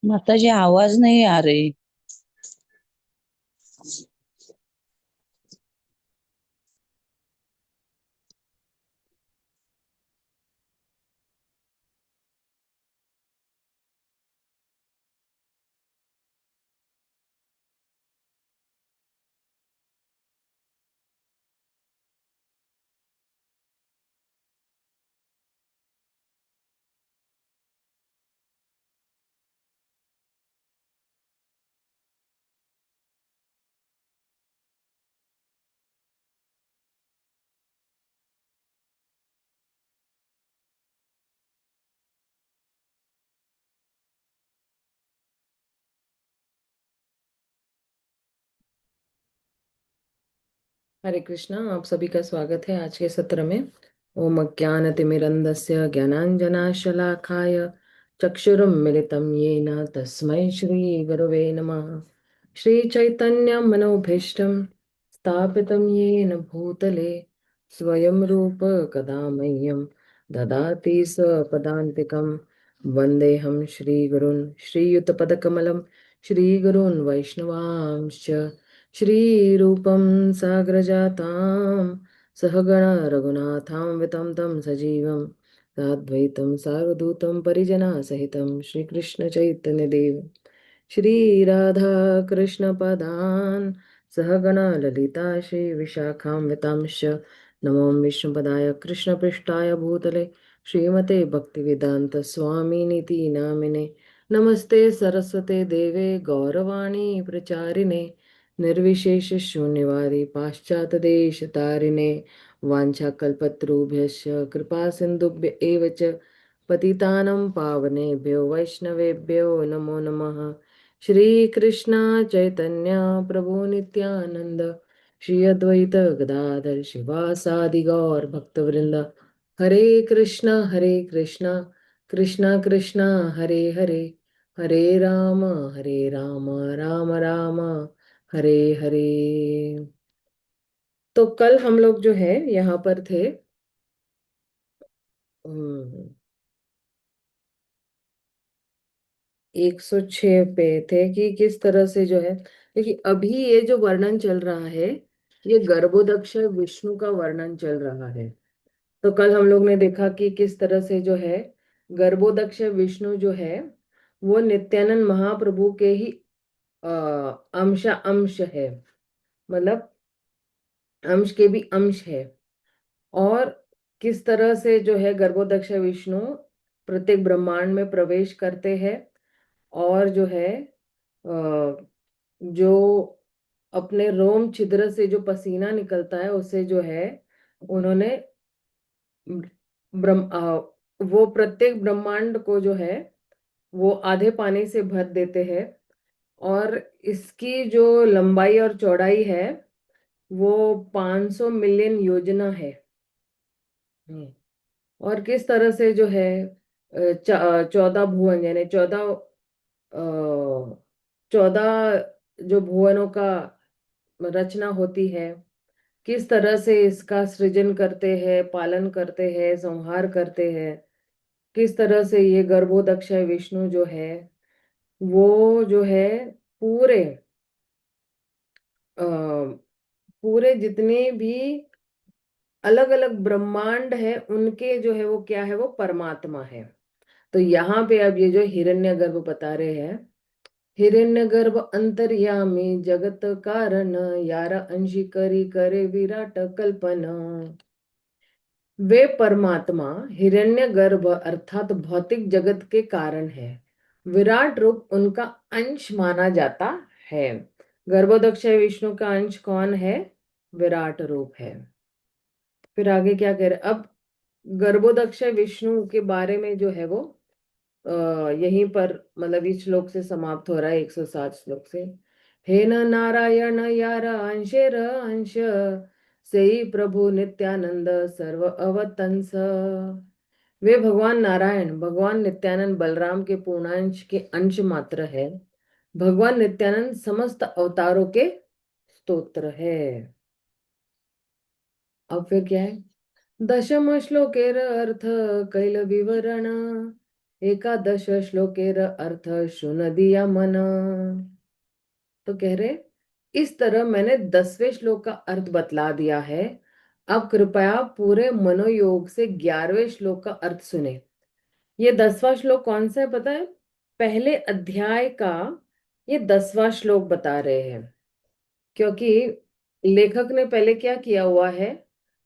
माताजी आवाज नहीं आ रही। हरे कृष्णा। आप सभी का स्वागत है आज के सत्र में। ओम अज्ञानतिमिरन्धस्य ज्ञानाञ्जनाशलाकाय चक्षुरुन्मिलितं येन तस्मै श्री गुरवे नमः। श्री चैतन्य मनोभीष्टं स्थापितं येन भूतले स्वयं रूप कदा मह्यं ददाति स्वपदान्तिकं। वन्देऽहं श्रीगुरून् श्रीयुतपदकमलं श्रीगुरून् वैष्णवांश्च श्रीरूपं साग्रजातां सहगण रघुनाथां वितं तं सजीवं साद्वैतं सावधूतं परिजनसहितं श्रीकृष्णचैतन्यदेव श्रीराधा कृष्णपदान् सहगण ललिता श्रीविशाखां वितांश्च नमो विष्णुपदाय कृष्णपृष्ठाय भूतले श्रीमते भक्तिवेदांत स्वामिनीति नामिने। नमस्ते सरस्वते देवे गौरवाणी प्रचारिणे निर्विशेष शून्यवादी पाश्चात्य देश तारिणे वाञ्छाकल्पतरुभ्यश्च कृपा सिन्धुभ्य एव च पतितानं पावनेभ्यो वैष्णवेभ्यो नमो नमः। श्री कृष्ण चैतन्य प्रभु नित्यानंद श्री अद्वैत गदाधर शिवासादि गौर भक्तवृंद हरे कृष्ण कृष्ण कृष्ण हरे हरे हरे राम राम राम हरे हरे। तो कल हम लोग जो है यहाँ पर थे 106 पे थे कि किस तरह से जो है, देखिए अभी ये जो वर्णन चल रहा है ये गर्भोदक्ष विष्णु का वर्णन चल रहा है। तो कल हम लोग ने देखा कि किस तरह से जो है गर्भोदक्ष विष्णु जो है वो नित्यानंद महाप्रभु के ही अंश है, मतलब अंश के भी अंश है। और किस तरह से जो है गर्भोदक्ष विष्णु प्रत्येक ब्रह्मांड में प्रवेश करते हैं और जो है जो अपने रोम छिद्र से जो पसीना निकलता है उससे जो है उन्होंने वो प्रत्येक ब्रह्मांड को जो है वो आधे पानी से भर देते हैं। और इसकी जो लंबाई और चौड़ाई है वो 500 मिलियन योजना है। हम्म। और किस तरह से जो है 14 भुवन यानी 14 जो भुवनों का रचना होती है, किस तरह से इसका सृजन करते हैं, पालन करते हैं, संहार करते हैं, किस तरह से ये गर्भोदक्ष विष्णु जो है वो जो है पूरे आ, पूरे जितने भी अलग अलग ब्रह्मांड है उनके जो है वो क्या है, वो परमात्मा है। तो यहाँ पे अब ये जो हिरण्यगर्भ बता रहे हैं, हिरण्यगर्भ अंतर्यामी जगत कारण यार अंशी करी करे विराट कल्पना। वे परमात्मा हिरण्यगर्भ अर्थात भौतिक जगत के कारण है, विराट रूप उनका अंश माना जाता है। गर्भोदक्ष विष्णु का अंश कौन है? विराट रूप है। फिर आगे क्या कह रहे अब, गर्भोदक्ष विष्णु के बारे में जो है वो यहीं पर मतलब इस श्लोक से समाप्त हो रहा है, 107 श्लोक से। हे न नारायण यार अंशेर अंश से ही प्रभु नित्यानंद सर्व अवतंस। वे भगवान नारायण भगवान नित्यानंद बलराम के पूर्णांश के अंश मात्र है। भगवान नित्यानंद समस्त अवतारों के स्तोत्र है। अब फिर क्या है? दशम श्लोकेर अर्थ कैल विवरण एकादश श्लोकेर अर्थ शृणुदिया मन। तो कह रहे इस तरह मैंने 10वें श्लोक का अर्थ बतला दिया है। अब कृपया पूरे मनोयोग से 11वें श्लोक का अर्थ सुने। ये 10वां श्लोक कौन सा है पता है? पहले अध्याय का ये 10वां श्लोक बता रहे हैं। क्योंकि लेखक ने पहले क्या किया हुआ है,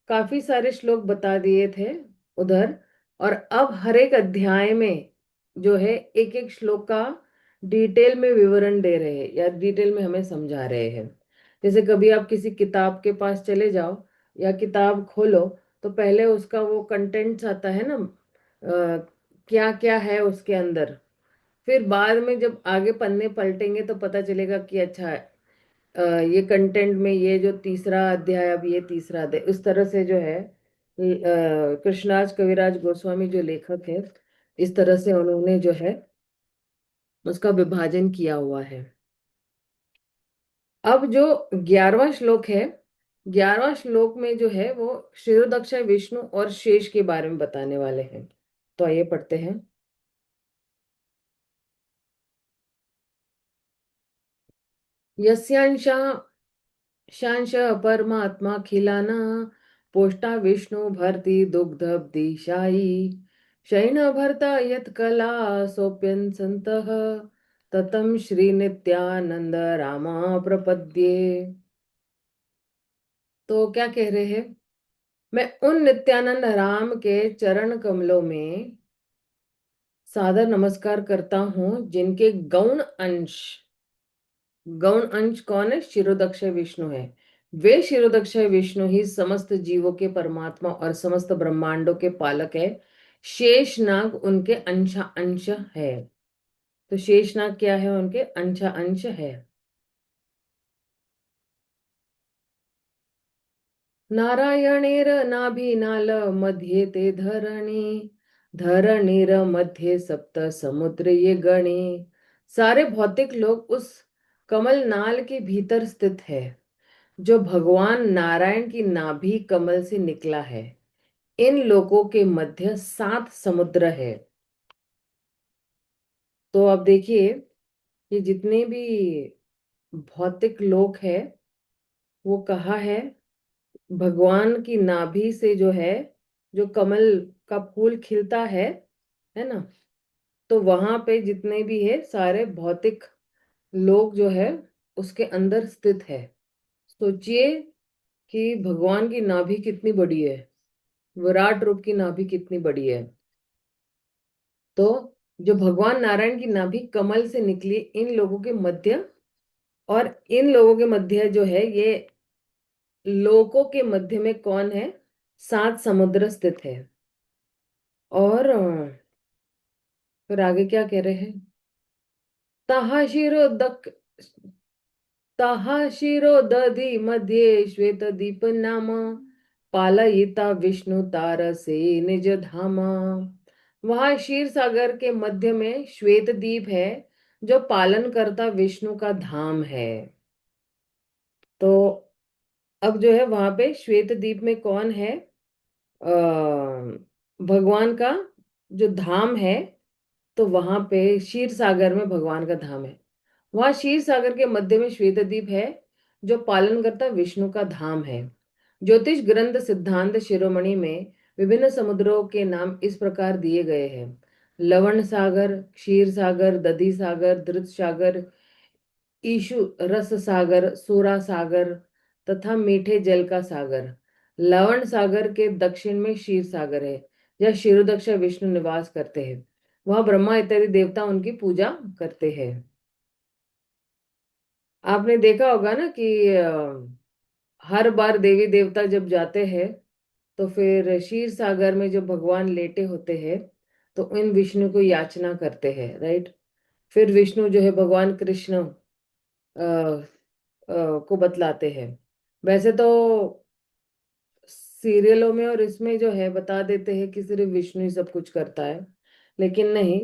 काफी सारे श्लोक बता दिए थे उधर, और अब हर एक अध्याय में जो है एक एक श्लोक का डिटेल में विवरण दे रहे हैं या डिटेल में हमें समझा रहे हैं। जैसे कभी आप किसी किताब के पास चले जाओ या किताब खोलो, तो पहले उसका वो कंटेंट्स आता है ना, क्या क्या है उसके अंदर। फिर बाद में जब आगे पन्ने पलटेंगे तो पता चलेगा कि अच्छा ये कंटेंट में ये जो तीसरा अध्याय, अब ये तीसरा अध्याय, इस तरह से जो है कृष्णराज कविराज गोस्वामी जो लेखक है, इस तरह से उन्होंने जो है उसका विभाजन किया हुआ है। अब जो 11वां श्लोक है, 11वां श्लोक में जो है वो क्षीरोदक्ष विष्णु और शेष के बारे में बताने वाले हैं। तो आइए पढ़ते हैं। यस्यांशा शांश परमात्मा खिलाना पोष्टा विष्णु भर्ति दुग्धब्धिशायी शयन भर्ता यत कला सोप्यन संतः ततम श्री नित्यानंद रामा प्रपद्ये। तो क्या कह रहे हैं? मैं उन नित्यानंद राम के चरण कमलों में सादर नमस्कार करता हूं जिनके गौण अंश कौन है? शिरोदक्ष विष्णु है। वे शिरोदक्ष विष्णु ही समस्त जीवों के परमात्मा और समस्त ब्रह्मांडों के पालक है। शेषनाग उनके अंशा अंश है। तो शेषनाग क्या है? उनके अंशा अंश है। नारायणेर नाभिनाल मध्ये ते धरणी धरणीर मध्ये सप्त समुद्र ये गणे। सारे भौतिक लोग उस कमल नाल के भीतर स्थित है जो भगवान नारायण की नाभि कमल से निकला है। इन लोगों के मध्य 7 समुद्र है। तो अब देखिए, ये जितने भी भौतिक लोक है वो कहाँ है? भगवान की नाभि से जो है, जो कमल का फूल खिलता है ना, तो वहां पे जितने भी है सारे भौतिक लोग जो है उसके अंदर स्थित है। सोचिए कि भगवान की नाभि कितनी बड़ी है, विराट रूप की नाभि कितनी बड़ी है। तो जो भगवान नारायण की नाभि कमल से निकली इन लोगों के मध्य, और इन लोगों के मध्य जो है ये लोकों के मध्य में कौन है? 7 समुद्र स्थित है। और फिर आगे क्या कह रहे हैं? तहा शिरोदक तहा शिरोदधि मध्ये श्वेत दीप नाम पालयिता विष्णु तारसे निज धामा। वहां क्षीर सागर के मध्य में श्वेत दीप है जो पालन करता विष्णु का धाम है। तो अब जो है वहां पे श्वेत दीप में कौन है? भगवान का जो धाम है। तो वहां पे क्षीर सागर में भगवान का धाम है। वहां क्षीर सागर के मध्य में श्वेतद्वीप है जो पालन करता विष्णु का धाम है। ज्योतिष ग्रंथ सिद्धांत शिरोमणि में विभिन्न समुद्रों के नाम इस प्रकार दिए गए हैं: लवण सागर, क्षीर सागर, दधि सागर, धृत सागर, ईशु रस सागर, सूरा सागर तथा मीठे जल का सागर। लवण सागर के दक्षिण में क्षीर सागर है, जहाँ क्षीरोदक्ष विष्णु निवास करते हैं। वहां ब्रह्मा इत्यादि देवता उनकी पूजा करते हैं। आपने देखा होगा ना कि हर बार देवी देवता जब जाते हैं तो फिर क्षीर सागर में जो भगवान लेटे होते हैं तो इन विष्णु को याचना करते हैं, राइट। फिर विष्णु जो है भगवान कृष्ण को बतलाते हैं। वैसे तो सीरियलों में और इसमें जो है बता देते हैं कि सिर्फ विष्णु ही सब कुछ करता है, लेकिन नहीं,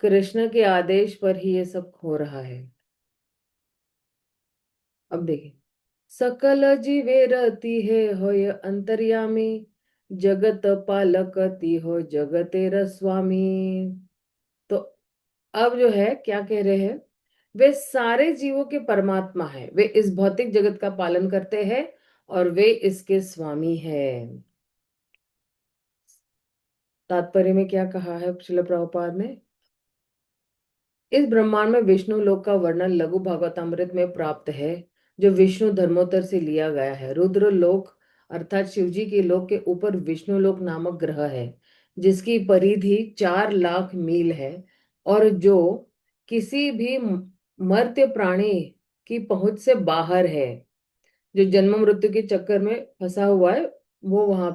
कृष्ण के आदेश पर ही ये सब हो रहा है। अब देखिए, सकल जीवे रति है होय अंतर्यामी जगत पालक ती हो जगतेर स्वामी। अब जो है क्या कह रहे हैं, वे सारे जीवों के परमात्मा है, वे इस भौतिक जगत का पालन करते हैं और वे इसके स्वामी हैं। तात्पर्य में क्या कहा है श्रील प्रभुपाद ने? इस ब्रह्मांड में विष्णु लोक का वर्णन लघु भागवतामृत में प्राप्त है, जो विष्णु धर्मोत्तर से लिया गया है। रुद्र लोक अर्थात शिवजी के लोक के ऊपर विष्णु लोक नामक ग्रह है, जिसकी परिधि 4 लाख मील है और जो किसी भी मर्त्य प्राणी की पहुंच से बाहर है। जो जन्म मृत्यु के चक्कर में फंसा हुआ है वो वहां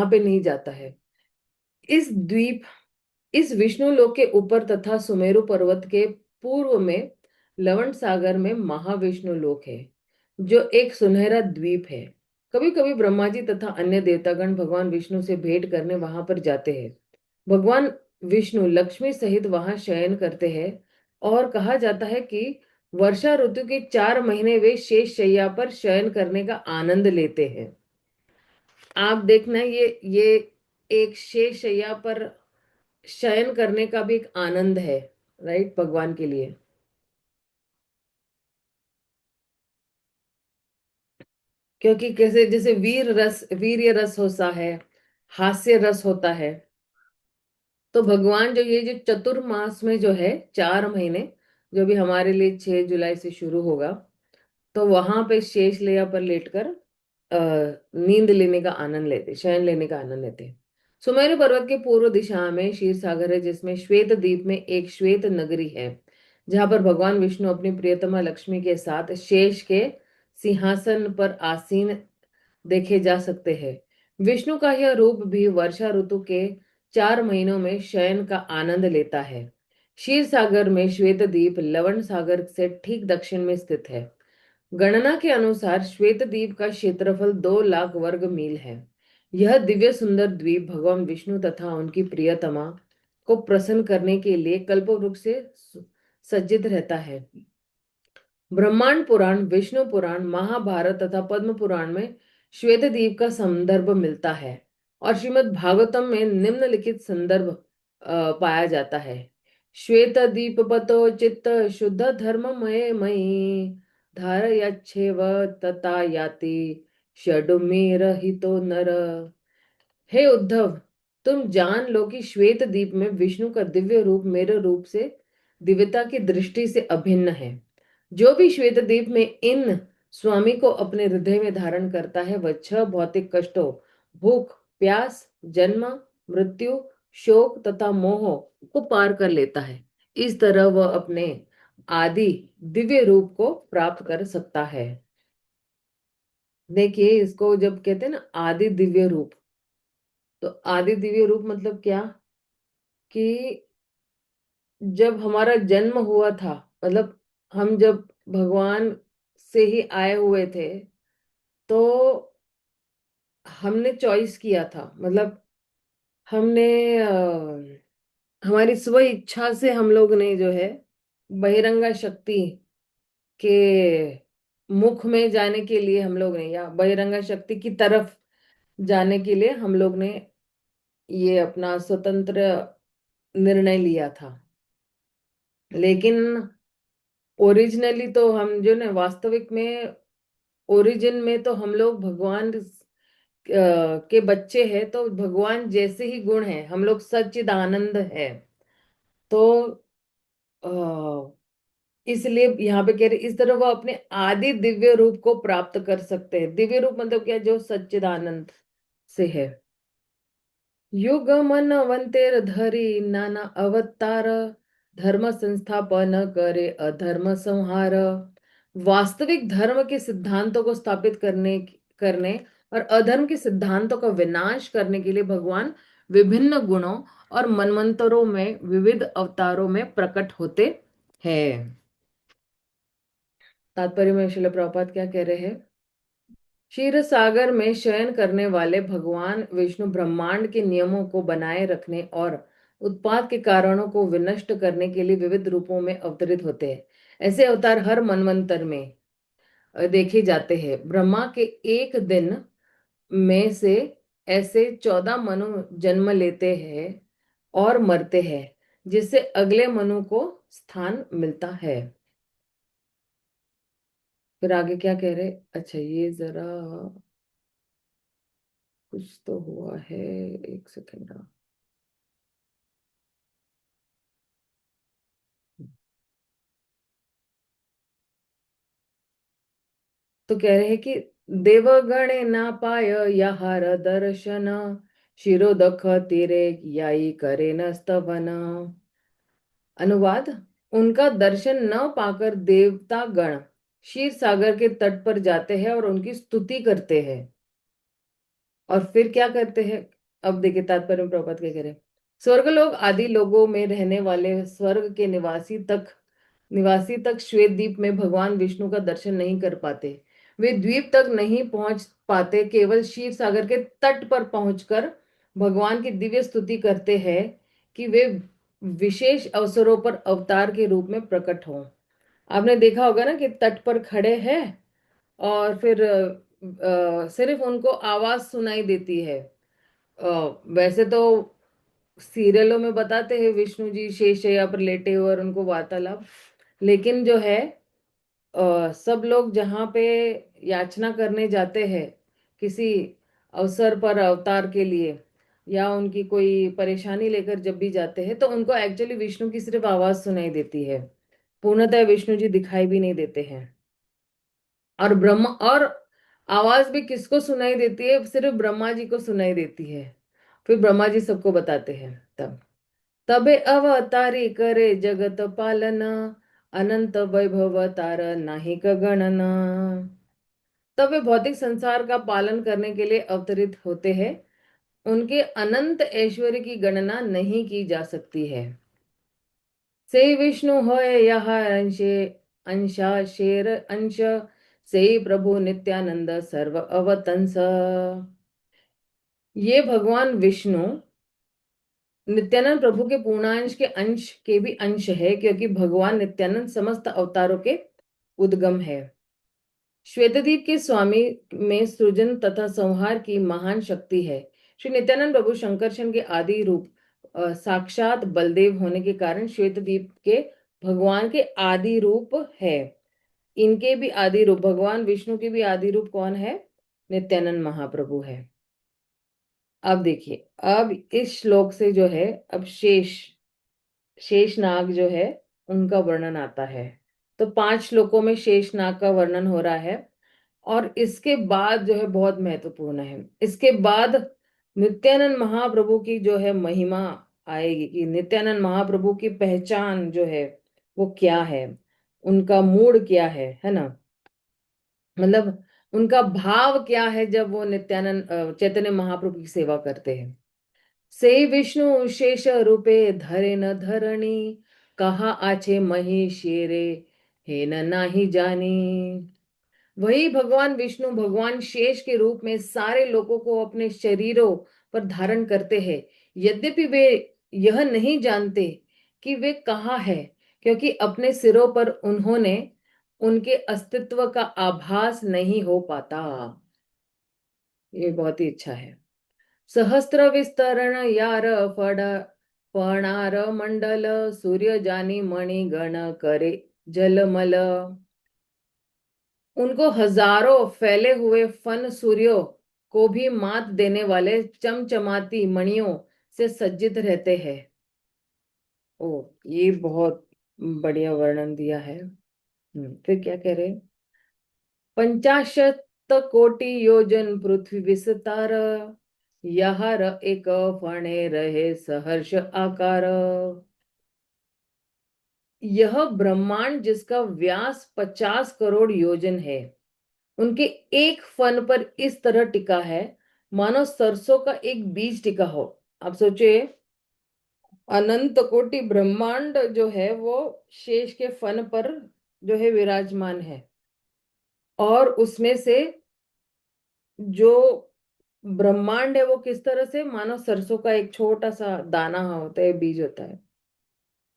पे नहीं जाता है। इस द्वीप इस विष्णु लोक के ऊपर तथा सुमेरु पर्वत के पूर्व में लवण सागर में महाविष्णु लोक है, जो एक सुनहरा द्वीप है। कभी कभी ब्रह्मा जी तथा अन्य देवतागण भगवान विष्णु से भेंट करने वहां पर जाते हैं। भगवान विष्णु लक्ष्मी सहित वहां शयन करते हैं और कहा जाता है कि वर्षा ऋतु के 4 महीने वे शेष शैया पर शयन करने का आनंद लेते हैं। आप देखना, ये एक शेष शैया पर शयन करने का भी एक आनंद है, राइट, भगवान के लिए। क्योंकि कैसे, जैसे वीर्य रस होता है, हास्य रस होता है, तो भगवान जो ये जो चतुर्मास में जो है 4 महीने, जो भी हमारे लिए 6 जुलाई से शुरू होगा, तो वहां पे शेष लैया पर लेटकर नींद लेने का आनंद लेते, शयन लेने का आनंद लेते। सुमेरु पर्वत के पूर्व दिशा में क्षीर सागर है, जिसमें श्वेत द्वीप में एक श्वेत नगरी है, जहां पर भगवान विष्णु अपनी प्रियतमा लक्ष्मी के साथ शेष के सिंहासन पर आसीन देखे जा सकते हैं। विष्णु का यह रूप भी वर्षा ऋतु के 4 महीनों में शयन का आनंद लेता है। क्षीर सागर में श्वेत द्वीप लवण सागर से ठीक दक्षिण में स्थित है। गणना के अनुसार श्वेत द्वीप का क्षेत्रफल 2 लाख वर्ग मील है। यह दिव्य सुंदर द्वीप भगवान विष्णु तथा उनकी प्रियतमा को प्रसन्न करने के लिए कल्पवृक्ष से सज्जित रहता है। ब्रह्मांड पुराण, विष्णु पुराण, महाभारत तथा पद्म पुराण में श्वेत द्वीप का संदर्भ मिलता है और श्रीमद् भागवतम में निम्नलिखित संदर्भ पाया जाता है। श्वेत द्वीप पतो चित्त शुद्ध धर्ममय मयि धारयच्छेव तथा याति षडुमेर हितो नर। हे उद्धव, तुम जान लो कि श्वेत द्वीप में विष्णु का दिव्य रूप मेरे रूप से दिव्यता की दृष्टि से अभिन्न है। जो भी श्वेत द्वीप में इन स्वामी को अपने हृदय में धारण करता है, वह 6 भौतिक कष्टों, भूख, प्यास, जन्म, मृत्यु, शोक तथा मोह को पार कर लेता है। इस तरह वह अपने आदि दिव्य रूप को प्राप्त कर सकता है। देखिए, इसको जब कहते हैं ना आदि दिव्य रूप, तो आदि दिव्य रूप मतलब क्या, कि जब हमारा जन्म हुआ था, मतलब हम जब भगवान से ही आए हुए थे, तो हमने चॉइस किया था, मतलब हमने हमारी स्व इच्छा से हम लोग ने जो है बहिरंगा शक्ति के मुख में जाने के लिए हम लोग ने, या बहिरंगा शक्ति की तरफ जाने के लिए हम लोग ने ये अपना स्वतंत्र निर्णय लिया था। लेकिन ओरिजिनली तो हम जो ना, वास्तविक में ओरिजिन में तो हम लोग भगवान के बच्चे हैं, तो भगवान जैसे ही गुण है, हम लोग सच्चिदानंद है। तो इसलिए यहाँ पे कह रहे इस तरह वो अपने आदि दिव्य रूप को प्राप्त कर सकते हैं। दिव्य रूप मतलब क्या, जो सच्चिदानंद से है। युग मन अवंतेर धरी नाना अवतार, धर्म संस्थापन करे अधर्म संहार। वास्तविक धर्म के सिद्धांतों को स्थापित करने करने और अधर्म के सिद्धांतों का विनाश करने के लिए भगवान विभिन्न गुणों और मनवंतरों में विविध अवतारों में प्रकट होते हैं। तात्पर्य में श्रील प्रभुपाद क्या कह रहे हैं? क्षीर सागर में शयन करने वाले भगवान विष्णु ब्रह्मांड के नियमों को बनाए रखने और उत्पाद के कारणों को विनष्ट करने के लिए विविध रूपों में अवतरित होते हैं। ऐसे अवतार हर मनवंतर में देखे जाते हैं। ब्रह्मा के एक दिन में से ऐसे 14 मनु जन्म लेते हैं, और मरते हैं, जिससे अगले मनु को स्थान मिलता है। फिर आगे क्या कह रहे? अच्छा, ये जरा कुछ तो हुआ है, एक सेकेंड। तो कह रहे हैं कि देवगणे ना पाय याहार दर्शन, शिरोदख तीरे याई करे न स्तवन। अनुवाद: उनका दर्शन न पाकर देवता गण क्षीर सागर के तट पर जाते हैं और उनकी स्तुति करते हैं। और फिर क्या करते हैं? अब देखिए तात्पर्य में प्रभुपाद क्या कह रहे हैं। स्वर्गलोक आदि लोगों में रहने वाले स्वर्ग के निवासी तक श्वेत द्वीप में भगवान विष्णु का दर्शन नहीं कर पाते। वे द्वीप तक नहीं पहुंच पाते, केवल क्षीर सागर के तट पर पहुंचकर भगवान की दिव्य स्तुति करते हैं कि वे विशेष अवसरों पर अवतार के रूप में प्रकट हों। आपने देखा होगा ना कि तट पर खड़े हैं और फिर सिर्फ उनको आवाज सुनाई देती है। वैसे तो सीरियलों में बताते हैं विष्णु जी शेषशैया पर लेटे हुए और उनको वार्तालाप, लेकिन जो है सब लोग जहाँ पे याचना करने जाते हैं किसी अवसर पर अवतार के लिए, या उनकी कोई परेशानी लेकर जब भी जाते हैं, तो उनको एक्चुअली विष्णु की सिर्फ आवाज सुनाई देती है। पूर्णतः विष्णु जी दिखाई भी नहीं देते हैं। और ब्रह्मा और आवाज भी किसको सुनाई देती है? सिर्फ ब्रह्मा जी को सुनाई देती है। फिर ब्रह्मा जी सबको बताते हैं। तबे अवतारी करे जगत पालना, अनंत वैभव तार नाही क गणना। तब वे भौतिक संसार का पालन करने के लिए अवतरित होते हैं। उनके अनंत ऐश्वर्य की गणना नहीं की जा सकती है। से विष्णु होय यह अंशे अंशा शेर अंश, से प्रभु नित्यानंद सर्व अवतंस। ये भगवान विष्णु नित्यानंद प्रभु के पूर्णांश के अंश के भी अंश है, क्योंकि भगवान नित्यानंद समस्त अवतारों के उद्गम है। श्वेतद्वीप के स्वामी में सृजन तथा संहार की महान शक्ति है। श्री नित्यानंद प्रभु शंकरशन के आदि रूप साक्षात बलदेव होने के कारण श्वेतद्वीप के भगवान के आदि रूप है। इनके भी आदि रूप, भगवान विष्णु के भी आदि रूप कौन है? नित्यानंद महाप्रभु है। अब देखिए, अब इस श्लोक से जो है, अब शेषनाग जो है उनका वर्णन आता है। तो 5 श्लोकों में शेषनाग का वर्णन हो रहा है। और इसके बाद जो है बहुत महत्वपूर्ण है, इसके बाद नित्यानंद महाप्रभु की जो है महिमा आएगी, कि नित्यानंद महाप्रभु की पहचान जो है वो क्या है, उनका मूड क्या है ना, मतलब उनका भाव क्या है जब वो नित्यानंद चैतन्य महाप्रभु की सेवा करते हैं। से विष्णु शेष रूपे धरे न धरणी, कहा आछे महेशेरे हे न नाही जानी। वही भगवान विष्णु भगवान शेष के रूप में सारे लोगों को अपने शरीरों पर धारण करते हैं, यद्यपि वे यह नहीं जानते कि वे कहाँ है, क्योंकि अपने सिरों पर उन्होंने उनके अस्तित्व का आभास नहीं हो पाता। ये बहुत ही अच्छा है। सहस्त्र विस्तरण यार फड फणार मंडल, सूर्य जानी मणि गण करे जलमल। उनको हजारों फैले हुए फन सूर्यों को भी मात देने वाले चमचमाती मणियों से सज्जित रहते हैं। ओ, ये बहुत बढ़िया वर्णन दिया है। फिर क्या कह रहे? 50 कोटि योजन पृथ्वी विस्तार, यहार एक फणे रहे सहर्ष आकार। यह ब्रह्मांड जिसका व्यास 50 करोड़ योजन है, उनके एक फन पर इस तरह टिका है मानो सरसों का एक बीज टिका हो। आप सोचिए, अनंत कोटि ब्रह्मांड जो है वो शेष के फन पर जो है विराजमान है, और उसमें से जो ब्रह्मांड है वो किस तरह से, मानो सरसों का एक छोटा सा दाना होता है, बीज होता है।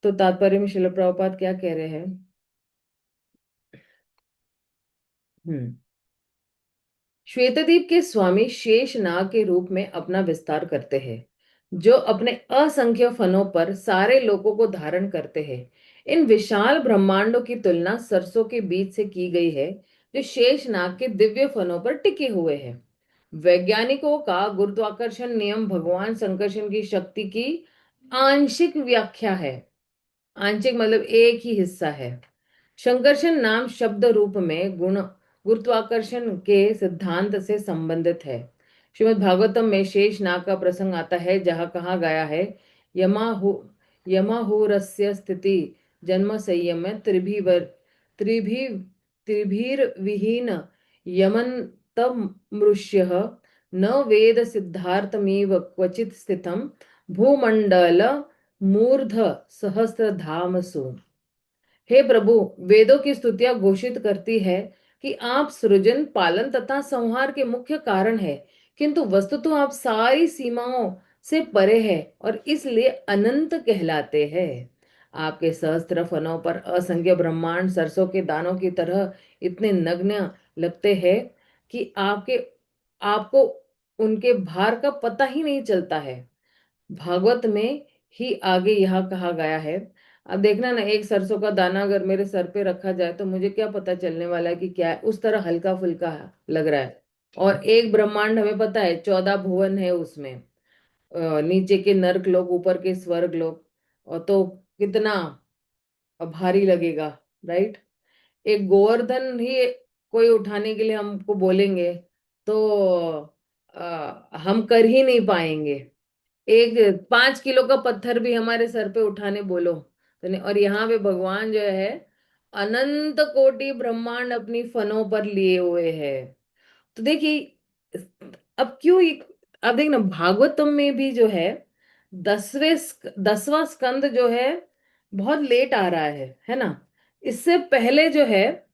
तो तात्पर्य में श्रील प्रभुपाद क्या कह रहे हैं? हम्म श्वेतद्वीप के स्वामी शेष नाग के रूप में अपना विस्तार करते हैं। जो अपने असंख्य फनों पर सारे लोगों को धारण करते हैं। इन विशाल ब्रह्मांडों की तुलना सरसों के बीज से की गई है, जो शेष नाग के दिव्य फनों पर टिके हुए हैं। वैज्ञानिकों का गुरुत्वाकर्षण नियम भगवान शंकरशन की शक्ति की आंशिक व्याख्या है। आंशिक मतलब एक ही हिस्सा है। शंकरशन नाम शब्द रूप में गुण गुरुत्वाकर्षण के सिद्धांत से संबंधित है। श्रीमद् भागवतम में शेष नाग का प्रसंग आता है, जहाँ कहा गया है, यमाहु यमाहुरस्य स्थिति जन्म संयम त्रिभी त्रिभिर्विहीन यमन्तमृष्यः न वेद सिद्धार्थमेव क्वचित स्थितम भूमंडल मूर्ध सहस्रधामसु। हे प्रभु, वेदों की स्तुतियां घोषित करती है कि आप सृजन, पालन तथा संहार के मुख्य कारण है, किंतु वस्तुतः आप सारी सीमाओं से परे हैं और इसलिए अनंत कहलाते हैं। आपके सहस्त्र फनों पर असंख्य ब्रह्मांड सरसों के दानों की तरह इतने नग्न लगते हैं कि आपके आपको उनके भार का पता ही नहीं चलता है। भागवत में ही आगे यह कहा गया है। अब देखना ना, एक सरसों का दाना अगर मेरे सर पे रखा जाए तो मुझे क्या पता चलने वाला है कि क्या है, उस तरह हल्का फुल्का लग रहा है। और एक ब्रह्मांड हमें पता है 14 भुवन है उसमें, नीचे के नर्क लोग, ऊपर के स्वर्ग लोग, और तो कितना भारी लगेगा, राइट। एक गोवर्धन ही कोई उठाने के लिए हमको बोलेंगे तो हम कर ही नहीं पाएंगे। एक 5 किलो का पत्थर भी हमारे सर पे उठाने बोलो तो नहीं। और यहाँ पे भगवान जो है अनंत कोटि ब्रह्मांड अपनी फनों पर लिए हुए है। तो देखिए, अब क्यों अब देखना, भागवतम में भी जो है 10वां स्कंद जो है बहुत लेट आ रहा है ना। इससे पहले जो है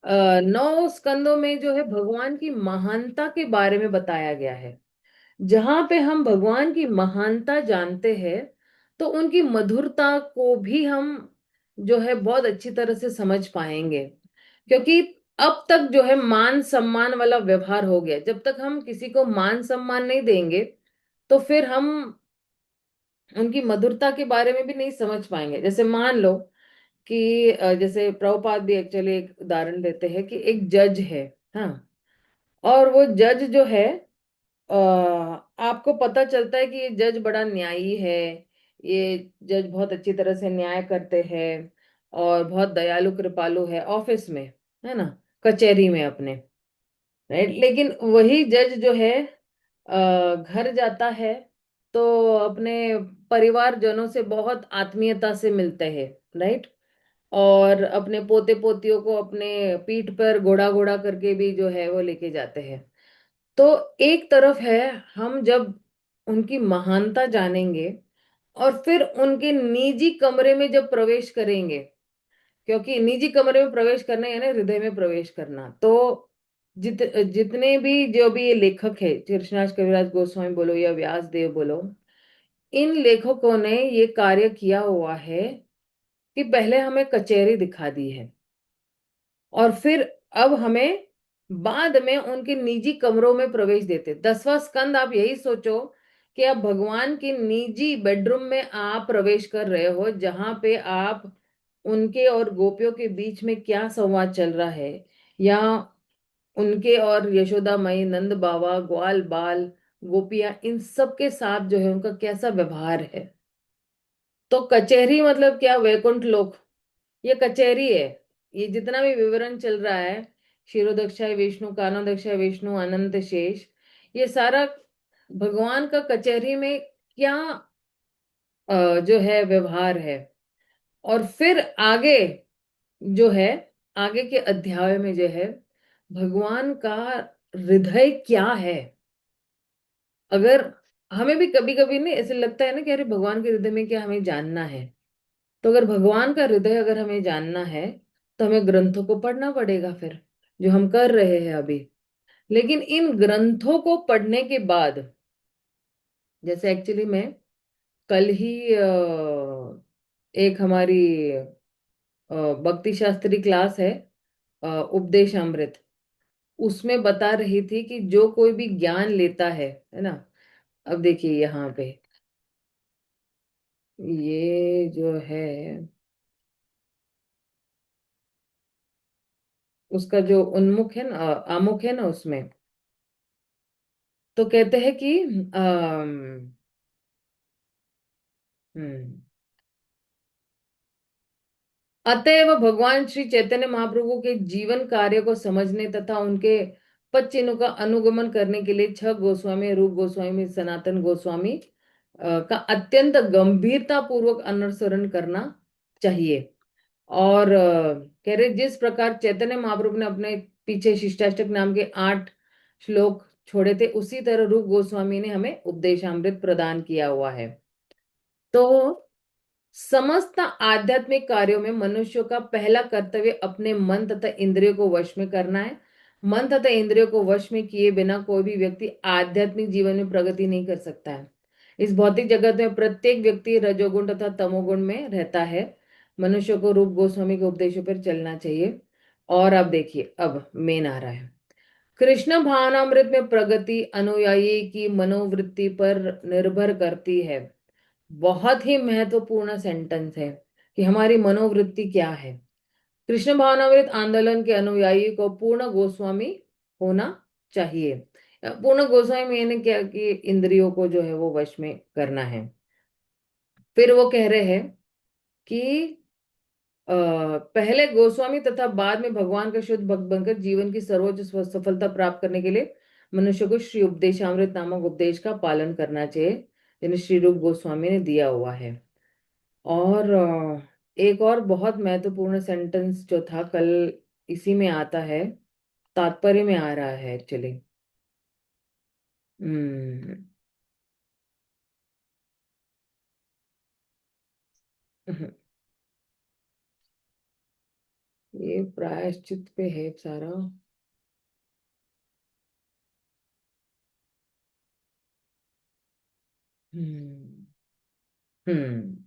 9 स्कंदों में जो है भगवान की महानता के बारे में बताया गया है। जहां पे हम भगवान की महानता जानते हैं, तो उनकी मधुरता को भी हम जो है बहुत अच्छी तरह से समझ पाएंगे। क्योंकि अब तक जो है मान सम्मान वाला व्यवहार हो गया। जब तक हम किसी को मान सम्मान नहीं देंगे, तो फिर हम उनकी मधुरता के बारे में भी नहीं समझ पाएंगे। जैसे मान लो कि जैसे प्रभुपाद भी एक्चुअली एक उदाहरण देते हैं कि एक जज है, हाँ, और वो जज जो है, आपको पता चलता है कि ये जज बड़ा न्यायी है, ये जज बहुत अच्छी तरह से न्याय करते हैं और बहुत दयालु कृपालु है ऑफिस में, है ना, कचहरी में अपने, राइट। लेकिन वही जज जो है घर जाता है तो अपने परिवारजनों से बहुत आत्मीयता से मिलते हैं, राइट। और अपने पोते पोतियों को अपने पीठ पर घोड़ा घोड़ा करके भी जो है वो लेके जाते हैं। तो एक तरफ है, हम जब उनकी महानता जानेंगे और फिर उनके निजी कमरे में जब प्रवेश करेंगे, क्योंकि निजी कमरे में प्रवेश करना यानी हृदय में प्रवेश करना, तो जितने भी जो भी ये लेखक है, कृष्णदास कविराज गोस्वामी बोलो या व्यास देव बोलो, इन लेखकों ने ये कार्य किया हुआ है कि पहले हमें कचहरी दिखा दी है और फिर अब हमें बाद में उनके निजी कमरों में प्रवेश देते। 10वां स्कंद आप यही सोचो कि आप भगवान के निजी बेडरूम में आप प्रवेश कर रहे हो, जहां पे आप उनके और गोपियों के बीच में क्या संवाद चल रहा है, या उनके और यशोदा मई, नंद बाबा, ग्वाल बाल, गोपियां, इन सब के साथ जो है उनका कैसा व्यवहार है। तो कचहरी मतलब क्या, वैकुंठ लोक, ये कचहरी है। ये जितना भी विवरण चल रहा है, क्षीरोदक्षाय विष्णु, कानोदक्षाय विष्णु, अनंत शेष, ये सारा भगवान का कचहरी में क्या जो है व्यवहार है। और फिर आगे जो है, आगे के अध्याय में जो है भगवान का हृदय क्या है। अगर हमें भी कभी कभी नहीं ऐसे लगता है ना कि अरे भगवान के हृदय में क्या हमें जानना है, तो अगर भगवान का हृदय अगर हमें जानना है तो हमें ग्रंथों को पढ़ना पड़ेगा फिर, जो हम कर रहे हैं अभी। लेकिन इन ग्रंथों को पढ़ने के बाद, जैसे एक्चुअली मैं कल ही एक हमारी भक्ति शास्त्री क्लास है, उपदेश अमृत, उसमें बता रही थी कि जो कोई भी ज्ञान लेता है ना, अब देखिए यहाँ पे ये जो है उसका जो उन्मुख है ना, आमुख है ना, उसमें तो कहते हैं कि हम्म अतएव भगवान श्री चैतन्य महाप्रभु के जीवन कार्य को समझने तथा उनके पद चिन्हों का अनुगमन करने के लिए छह गोस्वामी, रूप गोस्वामी, सनातन गोस्वामी का अत्यंत गंभीरता पूर्वक अनुसरण करना चाहिए। और कह रहे जिस प्रकार चैतन्य महाप्रभु ने अपने पीछे शिष्टाष्टक नाम के 8 श्लोक छोड़े थे, उसी तरह रूप गोस्वामी ने हमें उपदेशामृत प्रदान किया हुआ है। तो समस्त आध्यात्मिक कार्यों में मनुष्य का पहला कर्तव्य अपने मन तथा इंद्रियों को वश में करना है। मन तथा इंद्रियों को वश में किए बिना कोई भी व्यक्ति आध्यात्मिक जीवन में प्रगति नहीं कर सकता है। इस भौतिक जगत में प्रत्येक व्यक्ति रजोगुण तथा तमोगुण में रहता है। मनुष्य को रूप गोस्वामी के उपदेशों पर चलना चाहिए। और अब देखिए, अब मेन आ रहा है। कृष्ण भावनामृत में प्रगति अनुयायी की मनोवृत्ति पर निर्भर करती है। बहुत ही महत्वपूर्ण सेंटेंस है कि हमारी मनोवृत्ति क्या है। कृष्ण भावनामृत आंदोलन के अनुयायी को पूर्ण गोस्वामी होना चाहिए। पूर्ण गोस्वामी यानी क्या कि इंद्रियों को जो है वो वश में करना है। फिर वो कह रहे हैं कि पहले गोस्वामी तथा बाद में भगवान का शुद्ध भक्त बनकर जीवन की सर्वोच्च सफलता प्राप्त करने के लिए मनुष्य को श्री उपदेशामृत नामक उपदेश का पालन करना चाहिए, जिन्हें श्री रूप गोस्वामी ने दिया हुआ है। और एक और बहुत महत्वपूर्ण सेंटेंस जो था कल, इसी में आता है, तात्पर्य में आ रहा है एक्चुअली। हम्म ये प्रायश्चित पे है सारा। हम्म हम्म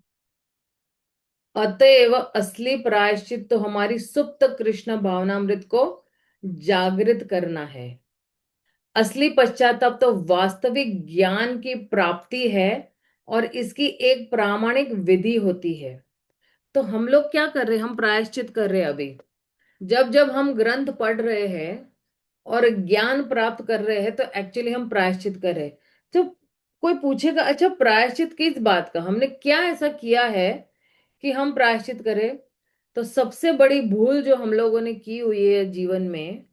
अतएव असली प्रायश्चित तो हमारी सुप्त कृष्ण भावनामृत को जागृत करना है। असली पश्चाताप तो वास्तविक ज्ञान की प्राप्ति है और इसकी एक प्रामाणिक विधि होती है। तो हम लोग क्या कर रहे हैं, हम प्रायश्चित कर रहे हैं अभी। जब जब हम ग्रंथ पढ़ रहे हैं और ज्ञान प्राप्त कर रहे हैं तो एक्चुअली हम प्रायश्चित कर रहे हैं। जब कोई पूछेगा अच्छा प्रायश्चित किस बात का, हमने क्या ऐसा किया है कि हम प्रायश्चित करें, तो सबसे बड़ी भूल जो हम लोगों ने की हुई है जीवन में,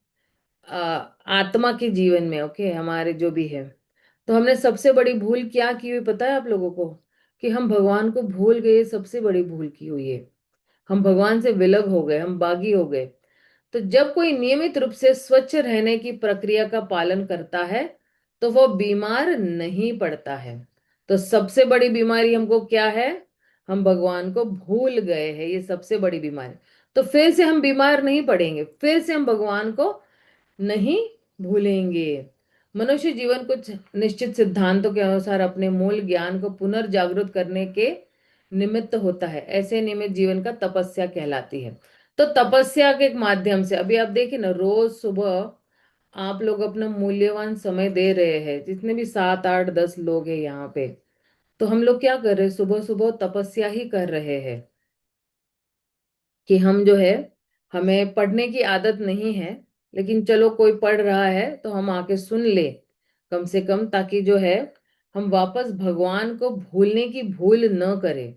आत्मा के जीवन में, ओके, हमारे जो भी है, तो हमने सबसे बड़ी भूल क्या की हुई पता है आप लोगों को? कि हम भगवान को भूल गए, सबसे बड़ी भूल की हुई है। हम भगवान से विलग हो गए, हम बागी हो गए। तो जब कोई नियमित रूप से स्वच्छ रहने की प्रक्रिया का पालन करता है तो वह बीमार नहीं पड़ता है। तो सबसे बड़ी बीमारी हमको क्या है? हम भगवान को भूल गए हैं, ये सबसे बड़ी बीमारी। तो फिर से हम बीमार नहीं पड़ेंगे, फिर से हम भगवान को नहीं भूलेंगे। मनुष्य जीवन कुछ निश्चित सिद्धांतों के अनुसार अपने मूल ज्ञान को पुनर्जागृत करने के निमित्त होता है। ऐसे निमित्त जीवन का तपस्या कहलाती है। तो तपस्या के एक माध्यम से, अभी आप देखिए ना, रोज सुबह आप लोग अपना मूल्यवान समय दे रहे हैं, जितने भी 7 8 10 लोग हैं यहाँ पे। तो हम लोग क्या कर रहे हैं, सुबह सुबह तपस्या ही कर रहे हैं कि हम जो है, हमें पढ़ने की आदत नहीं है, लेकिन चलो कोई पढ़ रहा है तो हम आके सुन ले कम से कम, ताकि जो है हम वापस भगवान को भूलने की भूल न करें।